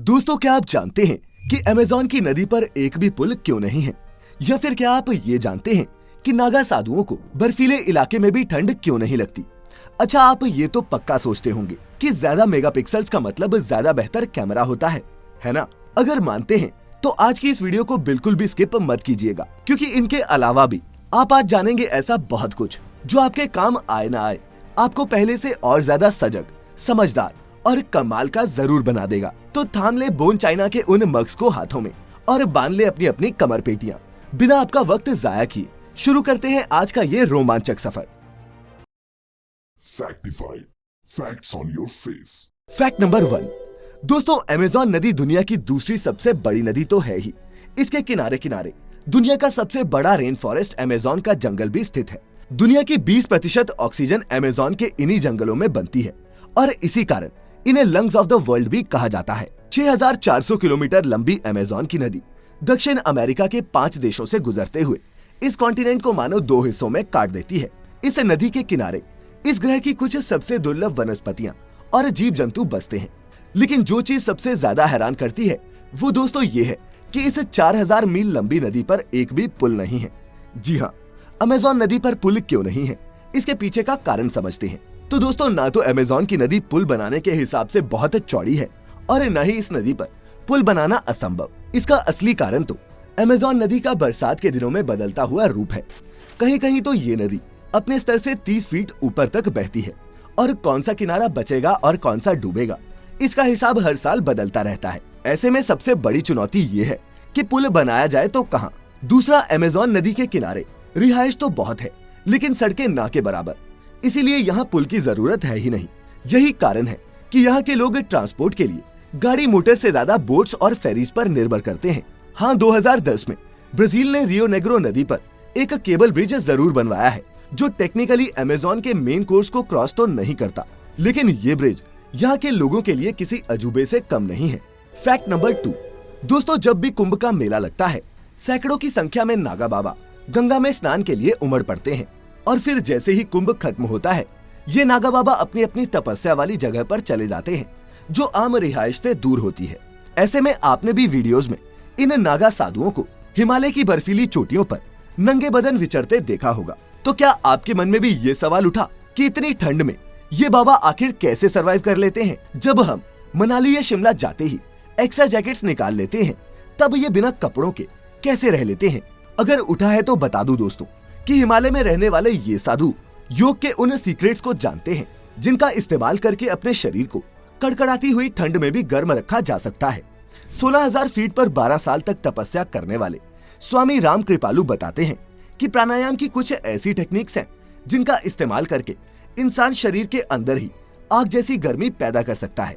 दोस्तों, क्या आप जानते हैं कि अमेज़न की नदी पर एक भी पुल क्यों नहीं है? या फिर क्या आप ये जानते हैं कि नागा साधुओं को बर्फीले इलाके में भी ठंड क्यों नहीं लगती? अच्छा, आप ये तो पक्का सोचते होंगे कि ज्यादा मेगापिक्सल्स का मतलब ज्यादा बेहतर कैमरा होता है ना? अगर मानते हैं तो आज की इस वीडियो को बिल्कुल भी स्किप मत कीजिएगा, क्योंकि इनके अलावा भी आप आज जानेंगे ऐसा बहुत कुछ जो आपके काम आए ना आए, आपको पहले से और ज्यादा सजग, समझदार और कमाल का जरूर बना देगा। तो थाम ले बोन चाइना के उन मग्स को हाथों में और बांध ले अपनी अपनी कमर पेटियां। बिना आपका वक्त जाया किए शुरू करते हैं आज का ये रोमांचक सफर। Factified. Facts on your face. Fact number 1। दोस्तों, अमेज़न नदी दुनिया की दूसरी सबसे बड़ी नदी तो है ही, इसके किनारे किनारे दुनिया का सबसे बड़ा रेन फॉरेस्ट अमेज़न का जंगल भी स्थित है। दुनिया की 20% ऑक्सीजन अमेज़न के इन्हीं जंगलों में बनती है और इसी कारण इन्हें लंग्स ऑफ द वर्ल्ड भी कहा जाता है। 6400 किलोमीटर लंबी अमेज़न की नदी दक्षिण अमेरिका के 5 देशों से गुजरते हुए इस कॉन्टिनेंट को मानो 2 हिस्सों में काट देती है। इस नदी के किनारे इस ग्रह की कुछ सबसे दुर्लभ वनस्पतियां और जीव जंतु बसते हैं। लेकिन जो चीज सबसे ज्यादा हैरान करती है वो दोस्तों ये है कि इस 4000 मील लंबी नदी पर एक भी पुल नहीं है। जी हाँ, अमेज़न नदी पर पुल क्यों नहीं है, इसके पीछे का कारण समझते हैं। तो दोस्तों, ना तो अमेज़न की नदी पुल बनाने के हिसाब से बहुत चौड़ी है और न ही इस नदी पर पुल बनाना असंभव। इसका असली कारण तो अमेज़न नदी का बरसात के दिनों में बदलता हुआ रूप है। कहीं कहीं तो ये नदी अपने स्तर से 30 फीट ऊपर तक बहती है और कौन सा किनारा बचेगा और कौन सा डूबेगा, इसका हिसाब हर साल बदलता रहता है। ऐसे में सबसे बड़ी चुनौती ये है कि पुल बनाया जाए तो कहाँ। दूसरा, अमेज़न नदी के किनारे रिहाइश तो बहुत है लेकिन सड़कें ना के बराबर, इसीलिए यहाँ पुल की जरूरत है ही नहीं। यही कारण है कि यहाँ के लोग ट्रांसपोर्ट के लिए गाड़ी मोटर से ज्यादा बोट्स और फेरीज पर निर्भर करते हैं। हाँ, 2010 में ब्राजील ने रियो नेग्रो नदी पर एक केबल ब्रिज जरूर बनवाया है जो टेक्निकली अमेज़न के मेन कोर्स को क्रॉस तो नहीं करता, लेकिन ये ब्रिज यहाँ के लोगों के लिए किसी अजूबे से कम नहीं है। Fact number 2। दोस्तों, जब भी कुंभ का मेला लगता है, सैकड़ों की संख्या में नागा बाबा गंगा में स्नान के लिए उमड़ पड़ते हैं और फिर जैसे ही कुंभ खत्म होता है, ये नागा बाबा अपनी अपनी तपस्या वाली जगह पर चले जाते हैं जो आम रिहाइश से दूर होती है। ऐसे में आपने भी वीडियोस में इन नागा साधुओं को हिमालय की बर्फीली चोटियों पर नंगे बदन विचरते देखा होगा। तो क्या आपके मन में भी ये सवाल उठा कि इतनी ठंड में ये बाबा आखिर कैसे सरवाइव कर लेते हैं? जब हम मनाली या शिमला जाते ही एक्स्ट्रा जैकेट्स निकाल लेते हैं, तब ये बिना कपड़ों के कैसे रह लेते हैं? अगर उठा है तो बता दूं दोस्तों कि हिमालय में रहने वाले ये साधु योग के उन सीक्रेट्स को जानते हैं जिनका इस्तेमाल करके अपने शरीर को कड़कड़ाती हुई ठंड में भी गर्म रखा जा सकता है। 16,000 फीट पर 12 साल तक तपस्या करने वाले स्वामी राम कृपालु बताते हैं कि प्राणायाम की कुछ ऐसी टेक्निक्स हैं जिनका इस्तेमाल करके इंसान शरीर के अंदर ही आग जैसी गर्मी पैदा कर सकता है।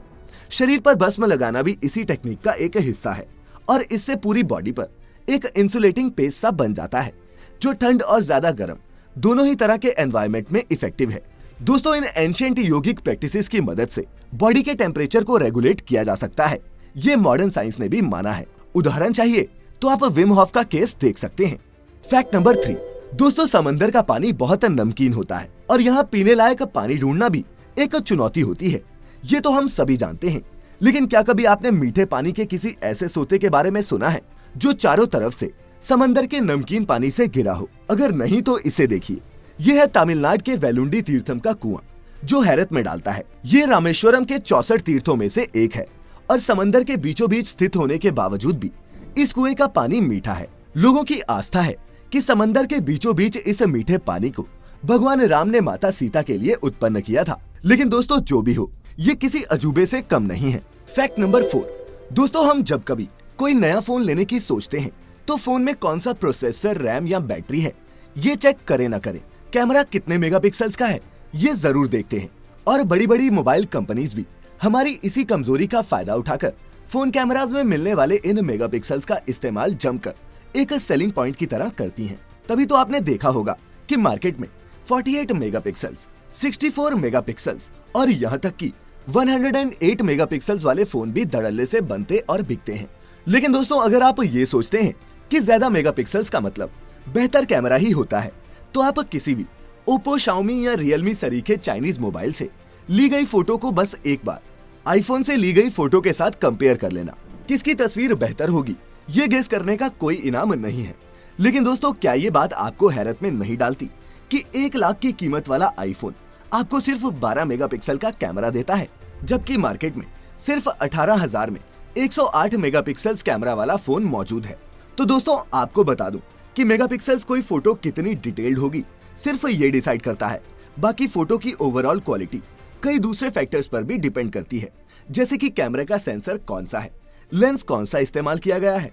शरीर पर भस्म लगाना भी इसी टेक्निक का एक हिस्सा है और इससे पूरी बॉडी पर एक इंसुलेटिंग पेस्ट सा बन जाता है जो ठंड और ज्यादा गर्म दोनों ही तरह के एनवायरनमेंट में इफेक्टिव है। दोस्तों, इन एंशिएंट योगिक प्रैक्टिसेस की मदद से बॉडी के टेम्परेचर को रेगुलेट किया जा सकता है। ये मॉडर्न साइंस ने भी माना है। उदाहरण चाहिए तो आप विम हॉफ का केस देख सकते हैं। Fact number 3। दोस्तों, समंदर का पानी बहुत नमकीन होता है और यहाँ पीने लायक पानी ढूंढना भी एक चुनौती होती है। ये तो हम सभी जानते हैं, लेकिन क्या कभी आपने मीठे पानी के किसी ऐसे सोते के बारे में सुना है जो चारों तरफ से समंदर के नमकीन पानी से घिरा हो? अगर नहीं तो इसे देखिए। यह है तमिलनाडु के वेलुंडी तीर्थम का कुआं जो हैरत में डालता है। ये रामेश्वरम के 64 तीर्थों में से एक है और समंदर के बीचों बीच स्थित होने के बावजूद भी इस कुएं का पानी मीठा है। लोगों की आस्था है कि समंदर के बीचों बीच इस मीठे पानी को भगवान राम ने माता सीता के लिए उत्पन्न किया था। लेकिन दोस्तों, जो भी हो, ये किसी अजूबे से कम नहीं है। Fact number 4। दोस्तों, हम जब कभी कोई नया फोन लेने की सोचते हैं तो फोन में कौन सा प्रोसेसर, रैम या बैटरी है ये चेक करें ना करें, कैमरा कितने मेगापिक्सल्स का है ये जरूर देखते हैं। और बड़ी बड़ी मोबाइल कंपनीज भी हमारी इसी कमजोरी का फायदा उठाकर फोन कैमराज में मिलने वाले इन मेगापिक्सल्स का इस्तेमाल जमकर एक सेलिंग पॉइंट की तरह करती हैं। तभी तो आपने देखा होगा कि मार्केट में 48 मेगापिक्सल्स, 64 मेगापिक्सल्स और यहाँ तक कि 108 मेगापिक्सल्स वाले फोन भी धड़ल्ले से बनते और बिकते हैं। लेकिन दोस्तों, अगर आप ये सोचते हैं कि ज्यादा मेगापिक्सल्स का मतलब बेहतर कैमरा ही होता है, तो आप किसी भी ओप्पो, शाओमी या रियलमी सरीखे चाइनीज मोबाइल से ली गई फोटो को बस एक बार आईफोन से ली गई फोटो के साथ कंपेयर कर लेना, किसकी तस्वीर बेहतर होगी ये गेस करने का कोई इनाम नहीं है। लेकिन दोस्तों, क्या ये बात आपको हैरत में नहीं डालती कि 1 लाख की कीमत वाला आईफोन आपको सिर्फ 12 मेगापिक्सल का कैमरा देता है, जबकि मार्केट में सिर्फ 18,000 में 108 मेगापिक्सल्स कैमरा वाला फोन मौजूद है। तो दोस्तों, आपको बता दूं कि मेगापिक्सल्स कोई फोटो कितनी डिटेल्ड होगी सिर्फ ये डिसाइड करता है। बाकी फोटो की ओवरऑल क्वालिटी कई दूसरे फैक्टर्स पर भी डिपेंड करती है, जैसे कि कैमरे का सेंसर कौन सा है, लेंस कौन सा इस्तेमाल किया गया है,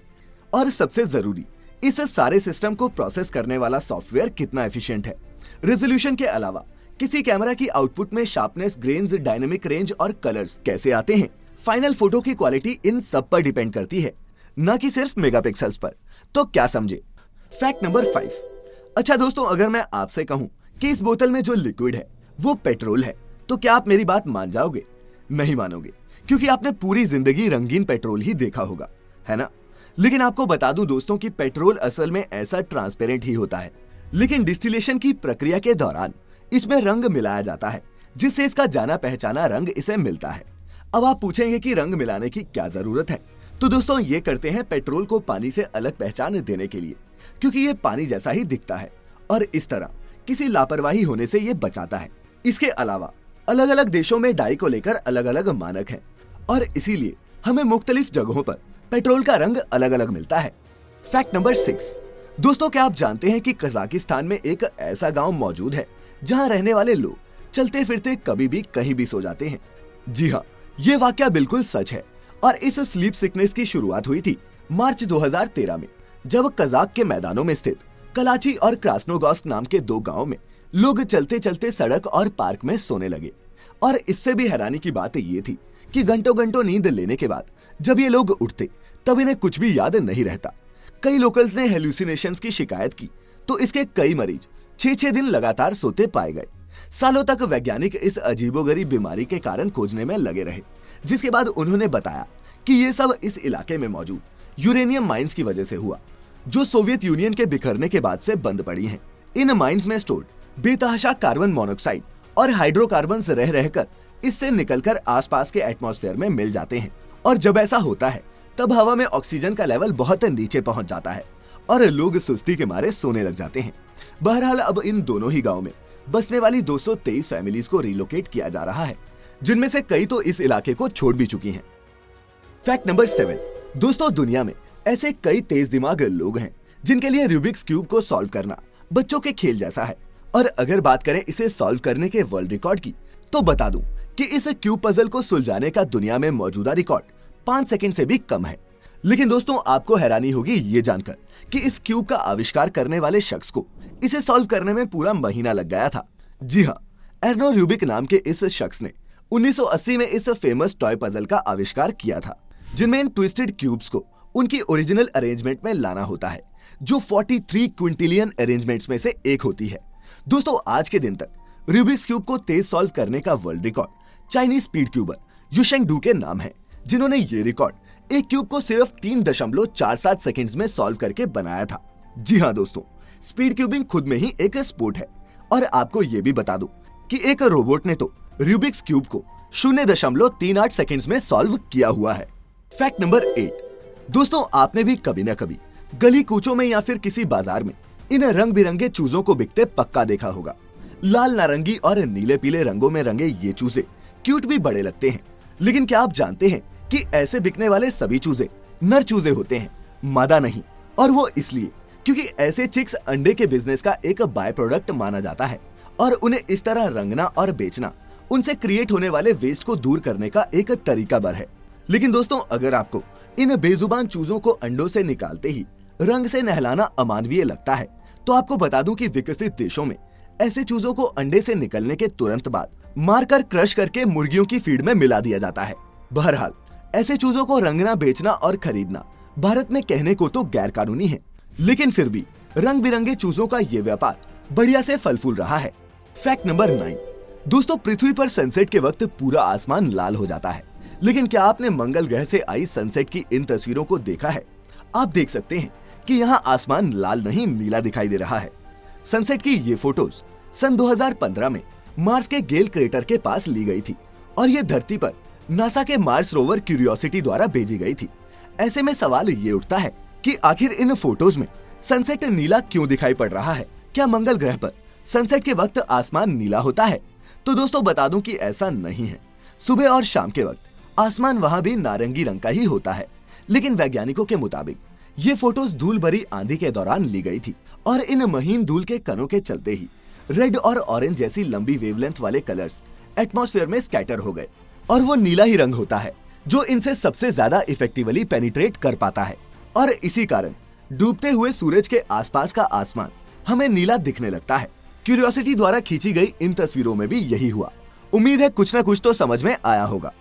और सबसे जरूरी इस सारे सिस्टम को प्रोसेस करने वाला सॉफ्टवेयर कितना एफिशिएंट है। रेजोल्यूशन के अलावा किसी कैमरा की आउटपुट में शार्पनेस, ग्रेन्स, डायनेमिक रेंज और कलर्स कैसे आते हैं, फाइनल फोटो की क्वालिटी इन सब पर डिपेंड करती है, न कि सिर्फ मेगापिक्सल्स पर। तो क्या समझे? Fact number 5। अच्छा दोस्तों, अगर मैं आपसे कहूं कि इस बोतल में जो लिक्विड है वो पेट्रोल है, तो क्या आप मेरी बात मान जाओगे? नहीं मानोगे, क्योंकि आपने पूरी जिंदगी रंगीन पेट्रोल ही देखा होगा, है ना? लेकिन आपको बता दूं दोस्तों कि पेट्रोल असल में ऐसा ट्रांसपेरेंट ही होता है, लेकिन डिस्टिलेशन की प्रक्रिया के दौरान इसमें रंग मिलाया जाता है, जिससे इसका जाना पहचाना रंग इसे मिलता है। अब आप पूछेंगे कि रंग मिलाने की क्या जरूरत है? तो दोस्तों, ये करते हैं पेट्रोल को पानी से अलग पहचान देने के लिए, क्योंकि ये पानी जैसा ही दिखता है और इस तरह किसी लापरवाही होने से ये बचाता है। इसके अलावा अलग अलग देशों में डाई को लेकर अलग अलग मानक हैं और इसीलिए हमें मुख्तलिफ जगहों पर पेट्रोल का रंग अलग अलग मिलता है। Fact number 6। दोस्तों, क्या आप जानते हैं कि कजाकिस्तान में एक ऐसा गांव मौजूद है जहां रहने वाले लोग चलते फिरते कभी भी कहीं भी सो जाते हैं? जी हाँ, ये वाकया बिल्कुल सच है और इस स्लीप सिकनेस की शुरुआत हुई थी मार्च 2013 में, जब कजाक के मैदानों में स्थित कलाची और क्रास्नोगोर्स्क नाम के 2 गांवों में लोग चलते चलते सड़क और पार्क में सोने लगे। और इससे भी हैरानी की बात ये थी कि घंटों घंटों नींद लेने के बाद जब ये लोग उठते तब इन्हें कुछ भी याद नहीं रहता। कई लोकल्स ने हेलुसिनेशंस की शिकायत की तो इसके कई मरीज 6-6 दिन लगातार सोते पाए गए। सालों तक वैज्ञानिक इस अजीबोगरीब बीमारी के कारण खोजने में लगे रहे, जिसके बाद उन्होंने बताया कि ये सब इस इलाके में मौजूद यूरेनियम माइंस की वजह से हुआ, जो सोवियत यूनियन के बिखरने के बाद से बंद पड़ी हैं। इन माइंस में स्टोर्ड बेतहाशा कार्बन मोनोक्साइड और हाइड्रोकार्बन्स रह रहकर इससे निकलकर आसपास के एटमॉस्फेयर में मिल जाते हैं, और जब ऐसा होता है तब हवा में ऑक्सीजन का लेवल बहुत नीचे पहुंच जाता है और लोग सुस्ती के मारे सोने लग जाते हैं। बहरहाल, अब इन दोनों ही गांव में बसने वाली 223 फैमिलीज को रिलोकेट किया जा रहा है, जिनमें से कई तो इस इलाके को छोड़ भी चुकी हैं। Fact number 7। दोस्तों, दुनिया में ऐसे कई तेज दिमाग लोग हैं जिनके लिए रूबिक्स क्यूब को सॉल्व करना बच्चों के खेल जैसा है। और अगर बात करें इसे सॉल्व करने के वर्ल्ड रिकॉर्ड की, तो बता दूं कि इस क्यूब पजल को सुलझाने का दुनिया में मौजूदा रिकॉर्ड 5 सेकंड से भी कम है। लेकिन दोस्तों, आपको हैरानी होगी ये जानकर कि इस क्यूब का आविष्कार करने वाले शख्स को इसे सॉल्व करने में पूरा महीना लग गया था। जी हाँ, एर्नो रूबिक नाम के इस शख्स ने 1980 में इस फेमस टॉय पजल का आविष्कार किया था, जिनमें इन ट्विस्टेड क्यूब्स को उनकी ओरिजिनल अरेंजमेंट में लाना होता है, जो 43 क्विंटिलियन अरेंजमेंट्स में से एक होती है। दोस्तों, आज के दिन तक रूबिक्स क्यूब को तेज सॉल्व करने का world record Chinese speed cuber Yusheng Du के नाम है, जिन्होंने ये रिकॉर्ड एक क्यूब को सिर्फ 3.47 सेकंड्स में सॉल्व करके बनाया था। जी हाँ दोस्तों, स्पीड क्यूबिंग खुद में ही एक स्पोर्ट है। और आपको ये भी बता दूं कि एक रोबोट ने तो रूबिक्स क्यूब को 0.38 सेकंड्स में सॉल्व किया हुआ है। Fact number 8। दोस्तों, आपने भी कभी ना कभी गली कूचों में या फिर किसी बाजार में इन रंग बिरंगे चूजों को बिकते पक्का देखा होगा। लाल, नारंगी और नीले पीले रंगों में रंगे ये चूजे क्यूट भी बड़े लगते हैं। लेकिन क्या आप जानते हैं कि ऐसे बिकने वाले सभी चूजे नर चूजे होते हैं, मादा नहीं। और वो इसलिए क्योंकि ऐसे चिक्स अंडे के बिजनेस का एक बाय प्रोडक्ट माना जाता है और उन्हें इस तरह रंगना और बेचना उनसे क्रिएट होने वाले वेस्ट को दूर करने का एक तरीका बर है। लेकिन दोस्तों, अगर आपको इन बेजुबान चूजों को अंडों से निकालते ही रंग से नहलाना अमानवीय लगता है, तो आपको बता दूं कि विकसित देशों में ऐसे चूजों को अंडे से निकलने के तुरंत बाद मारकर क्रश करके मुर्गियों की फीड में मिला दिया जाता है। बहरहाल, ऐसे चूजों को रंगना, बेचना और खरीदना भारत में कहने को तो गैर कानूनी है, लेकिन फिर भी रंग बिरंगे चूजों का ये व्यापार बढ़िया से फल फूल रहा है। Fact number 9। दोस्तों, पृथ्वी पर सनसेट के वक्त पूरा आसमान लाल हो जाता है, लेकिन क्या आपने मंगल ग्रह से आई सनसेट की इन तस्वीरों को देखा है? आप देख सकते हैं कि यहाँ आसमान लाल नहीं नीला दिखाई दे रहा है। सनसेट की ये फोटोज सन 2015 में मार्स के गेल क्रेटर के पास ली गई थी और ये धरती पर नासा के मार्स रोवर क्यूरियोसिटी द्वारा भेजी गई थी। ऐसे में सवाल ये उठता है कि आखिर इन फोटोज में सनसेट नीला क्यों दिखाई पड़ रहा है? क्या मंगल ग्रह पर सनसेट के वक्त आसमान नीला होता है? तो दोस्तों बता दूं कि ऐसा नहीं है। सुबह और शाम के वक्त आसमान वहां भी नारंगी रंग का ही होता है, लेकिन वैज्ञानिकों के मुताबिक ये फोटोज धूल भरी आंधी के दौरान ली गई थी और इन महीन धूल के कणों के चलते ही रेड और ऑरेंज जैसी लंबी वेवलेंथ वाले कलर्स एटमॉस्फेयर में स्कैटर हो गए और वो नीला ही रंग होता है जो इनसे सबसे ज्यादा इफेक्टिवली पेनिट्रेट कर पाता है। और इसी कारण डूबते हुए सूरज के आसपास का आसमान हमें नीला दिखने लगता है। क्यूरियोसिटी द्वारा खींची गई इन तस्वीरों में भी यही हुआ। उम्मीद है कुछ ना कुछ तो समझ में आया होगा।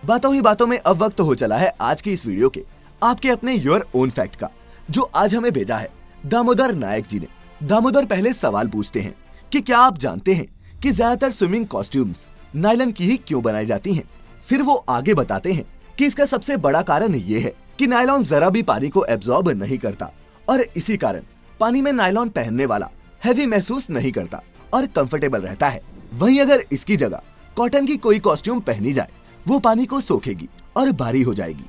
बातों ही बातों में अब वक्त हो चला है आज की इस वीडियो के आपके अपने योर ओन फैक्ट का, जो आज हमें भेजा है दामोदर नायक जी ने। दामोदर पहले सवाल पूछते हैं कि क्या आप जानते हैं कि ज्यादातर स्विमिंग कॉस्ट्यूम्स नायलॉन की ही क्यों बनाई जाती हैं? फिर वो आगे बताते हैं कि इसका सबसे बड़ा कारण ये है कि नायलॉन जरा भी पानी को एब्जॉर्ब नहीं करता और इसी कारण पानी में नायलॉन पहनने वाला हैवी महसूस नहीं करता और कंफर्टेबल रहता है। वहीं अगर इसकी जगह कॉटन की कोई कॉस्ट्यूम पहनी जाए वो पानी को सोखेगी और भारी हो जाएगी।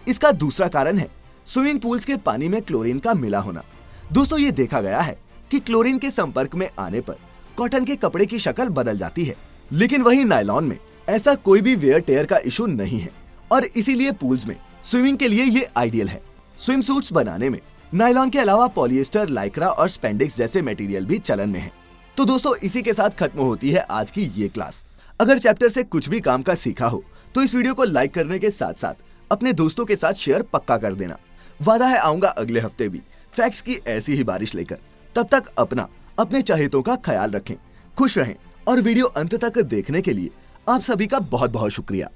इसका दूसरा कारण है स्विमिंग पूल्स के पानी में क्लोरीन का मिला होना। दोस्तों ये देखा गया है कि क्लोरीन के संपर्क में आने पर कॉटन के कपड़े की शक्ल बदल जाती है, लेकिन वहीं नायलॉन में ऐसा कोई भी वेयर टेयर का इशू नहीं है और इसीलिए पूल्स में स्विमिंग के लिए ये आइडियल है। स्विम सूट्स बनाने में नायलॉन के अलावा पॉलिएस्टर, लाइक्रा और स्पेंडिक्स जैसे मटेरियल भी चलन में है। तो दोस्तों इसी के साथ खत्म होती है आज की ये क्लास। अगर चैप्टर से कुछ भी काम का सीखा हो तो इस वीडियो को लाइक करने के साथ साथ अपने दोस्तों के साथ शेयर पक्का कर देना। वादा है आऊंगा अगले हफ्ते भी फैक्ट्स की ऐसी ही बारिश लेकर। तब तक अपने चाहतों का ख्याल रखें, खुश रहें और वीडियो अंत तक देखने के लिए आप सभी का बहुत बहुत शुक्रिया।